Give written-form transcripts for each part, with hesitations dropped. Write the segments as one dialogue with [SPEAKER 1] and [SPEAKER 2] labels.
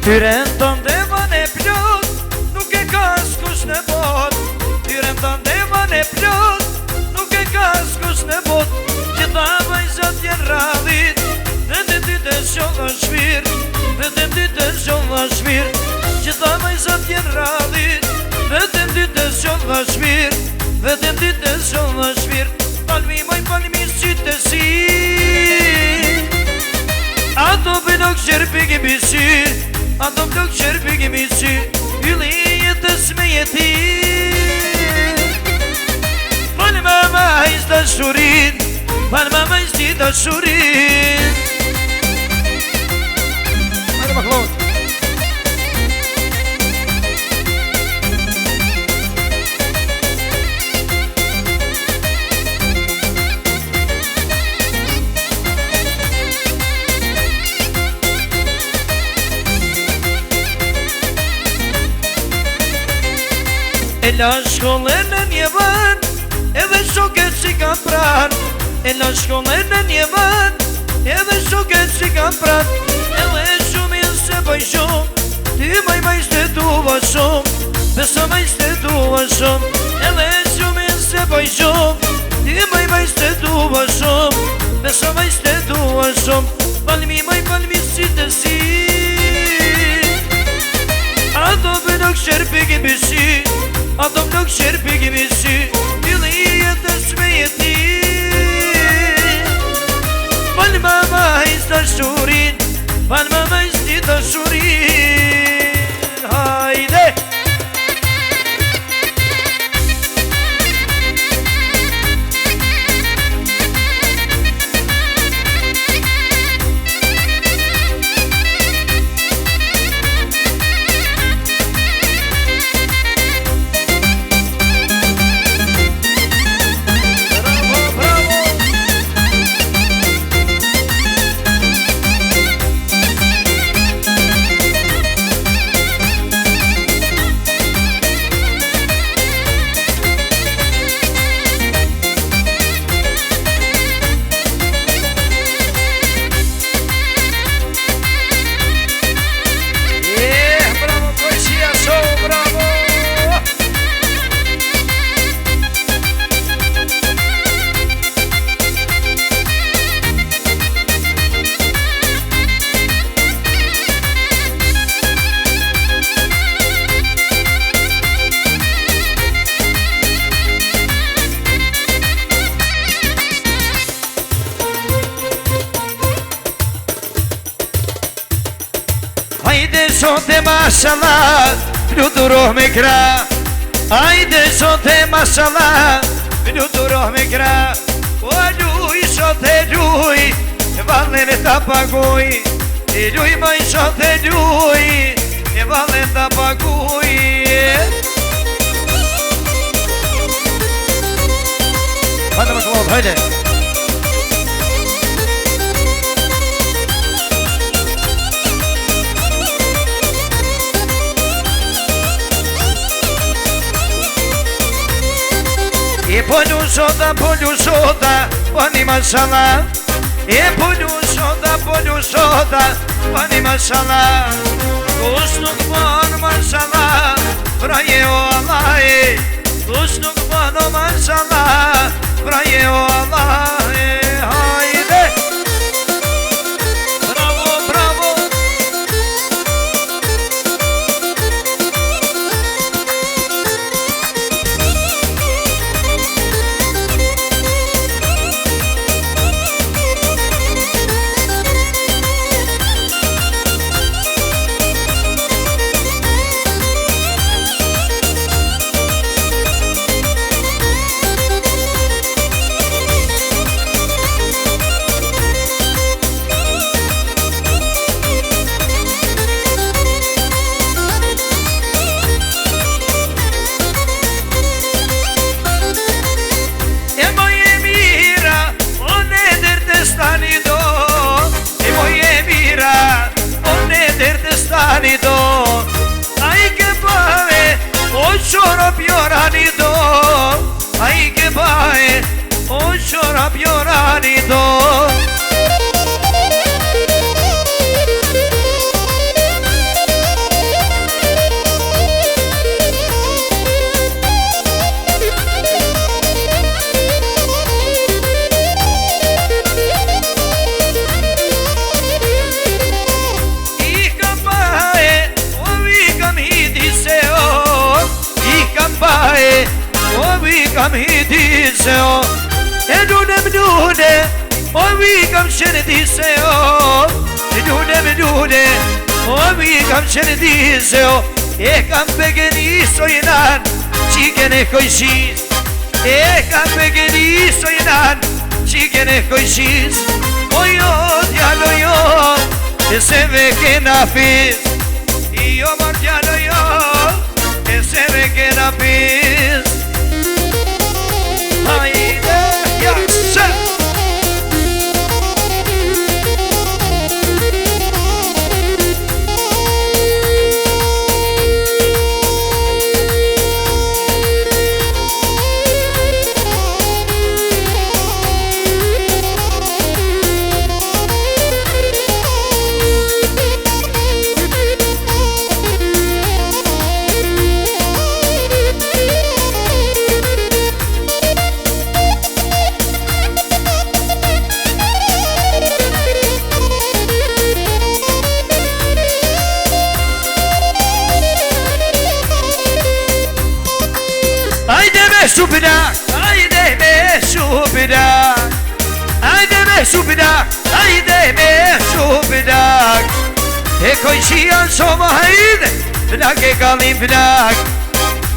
[SPEAKER 1] Tyren ton devan e plot, nuk e ka s'kush në bot. Tyren ton devan e plot, nuk e ka s'kush në bot. Gjitha vajzat jenë radhit, vetëm ty të sholla shpir, vetëm ty të sholla shpir. Gjitha vajzat jenë radhit, vetëm ty të sholla shpir, vetëm ty të sholla shpir. Palmi moj palmi sytë si, ato bënok qërpik e bisi. Ato blok qërpik e misi, yli jetës me jeti. Falë mama hajz të shurin, falë mama hajz të shurin. Hajde maklon. E la shkollën në një vën, edhe shoket si ka pran. E la shkollën në një vën, edhe shoket si ka pran. Edhe shumin se bëj shumë, ty maj se duva shumë, besa maj se duva shumë. Edhe shumin se bëj shumë, ty maj se duva shumë, besa maj se duva shumë. Palmi si të si, ato bënok qërpik e bisi. Ato blok qërpik i misi, yli jetës me jeti. Falë mama hajz të shurin, falë mama hajz të shurin. Hajde! Hajde sote mashallah, fluturoh me kra. Hajde sote mashallah, fluturoh me kra. O luj sote luj, vallen e ta paguj. E luj maj sote luj, e vallen ta paguj. Hajde mashallah, hajde. E pollu sota, pani mashallah. E pollu sota, pani mashallah. Kush nuk ban mashallah, praje o Allah. Kush nuk ban mashallah, praje o Allah. Hajde! Bravo, bravo! sani do Ai che pae o ciora piorani do Ai che pae o ciora piorani do Kam hidiseo E dune O vi kam shenediseo E dune O vi kam shenediseo E kam pegeniso jenan Qikene kojshis E kam pegeniso jenan Qikene kojshis O jo djalo jo E se veke na fis I jo mar djalo jo E se veke na fis Hajde, ja, se Supidak, haydi me supidak Haydi me supidak, haydi me supidak E kojshian soma haydi, vnak e kalim vnak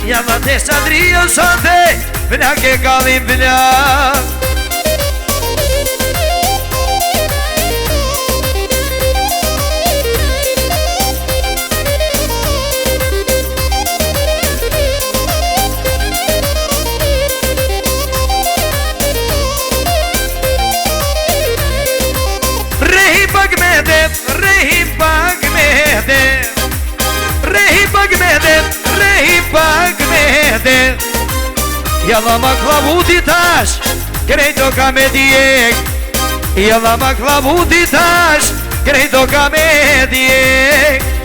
[SPEAKER 1] Jama te sadrion sante, vnak e kalim vnak Jalla ma klavuti tash, krejto ka me djek Jalla ma klavuti tash, krejto ka me djek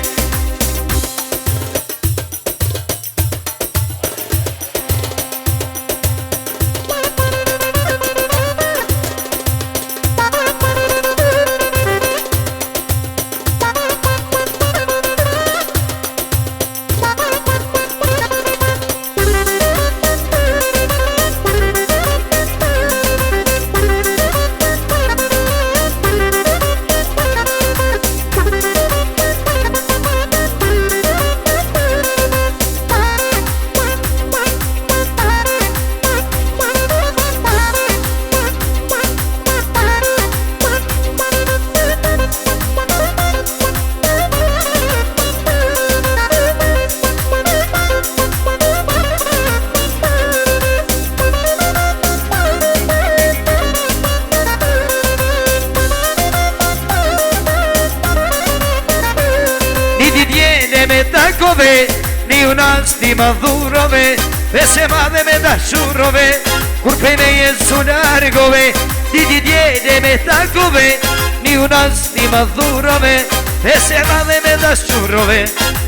[SPEAKER 1] Ni unas ti madhurove Dhe se madhe me dashurove Kur pene jes su largove Ti djede me takove Ni unas ti madhurove Dhe se madhe me dashurove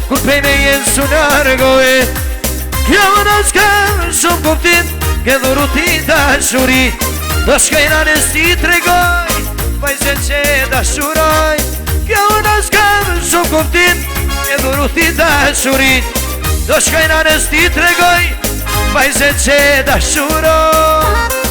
[SPEAKER 1] Kur pene jes su largove Kjo nas kam shumë kuptim Ke dhuru ti dashuri Do shkajna nes ti tregoj Vajzën që dashuroj Kjo nas kam shumë kuptim E dhuru ti dashurit Do shkojna nës ti tregoj Vajzën që dashuroj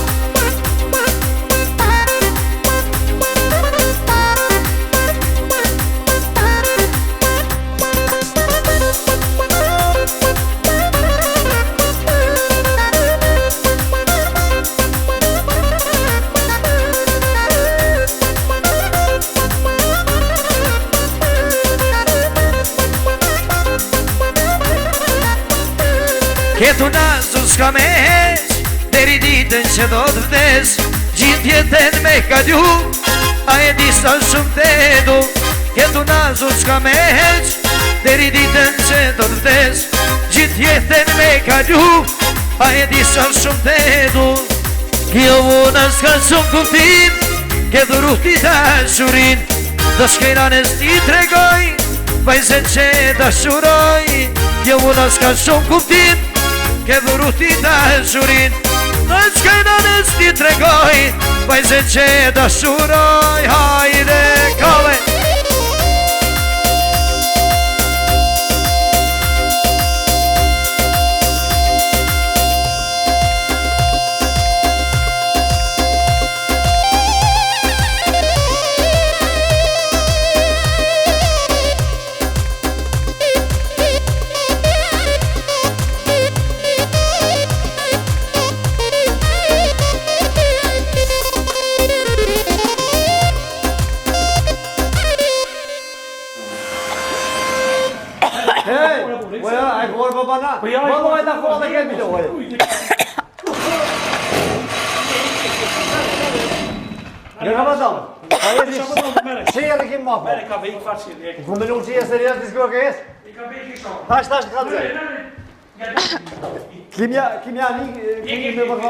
[SPEAKER 1] Kjetu nasu s'ka me heq Deri ditën që do të vdes Gjithë jetën me kalju A e disa shumë të edu Kjetu nasu s'ka me heq deri ditën që do të vdes, gjithë jetën me kalu, a e di sa shumë të du. Kjo vuna s'ka shumë kuptim, ke dhuru ti dashurin, do shkejna në sti tregoj, vajzën që dashuroj. Kjo vuna s'ka shumë kuptim, ke dhuru ti dashurin, do shkejna në sti tregoj, vajzën që dashuroj. Hajde kove.
[SPEAKER 2] Vamos a dar conta aqui, meu olha. Gravação. Aí cheia aqui mapa.
[SPEAKER 3] Acabei de fazer.
[SPEAKER 2] Como não tinha seriado diz que é isso?
[SPEAKER 3] Acabei de só.
[SPEAKER 2] Taş kaldı. Kimya ali kim me bakma.